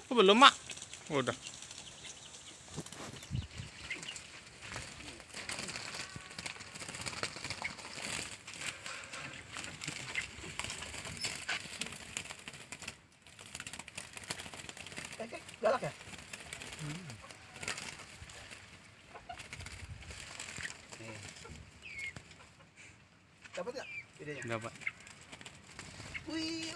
Oh, belum, Mak. Udah. Galak ya? Nih. Dapat nggak videonya? Dapat. Wih,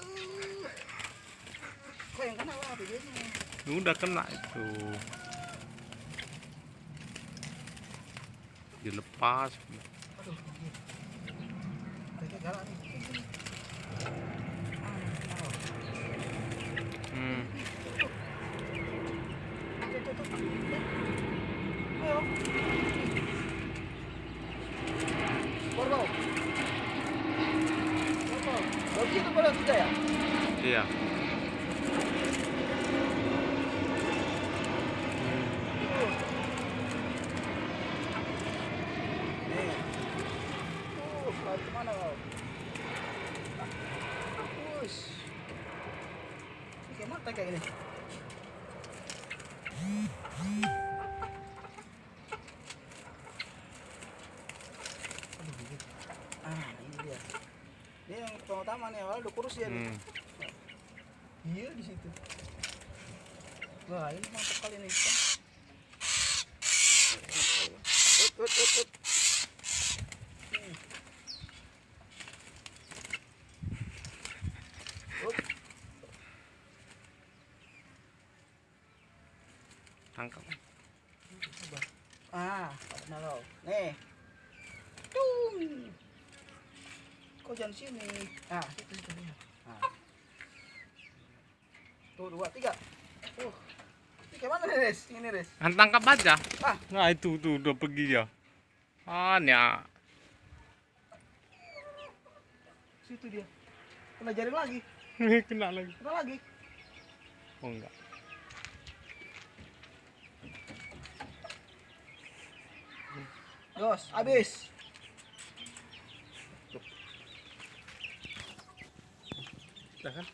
kok yang kena lah videonya? Udah kena itu. Dilepas. Aduh, kayaknya galak nih. Hmm. Ayo. Borbau. Begitu pada tidak ya? Iya. Nih. Lari kemana kau? Wush. Ini kayak mata kayak gini. Aduh, gigit. Ini dia. Ini yang pertama nih, awalnya udah kurus ya nih. Iya di situ. Wah, ini mantap kali nih. Ut. Nih. Tangkap. Nah kau. Nih. Tung. Kau jangan sini. Situ lihat. Tuh, 2, 3. Ini kayak mana nih, Res? Ini, Res. Tangkap aja. Ah. Nah, itu tuh udah pergi ya. Ya. Situ dia. Kena jaring lagi. Kena lagi. Kena lagi. Oh, enggak. Jos, habis. Udah kan?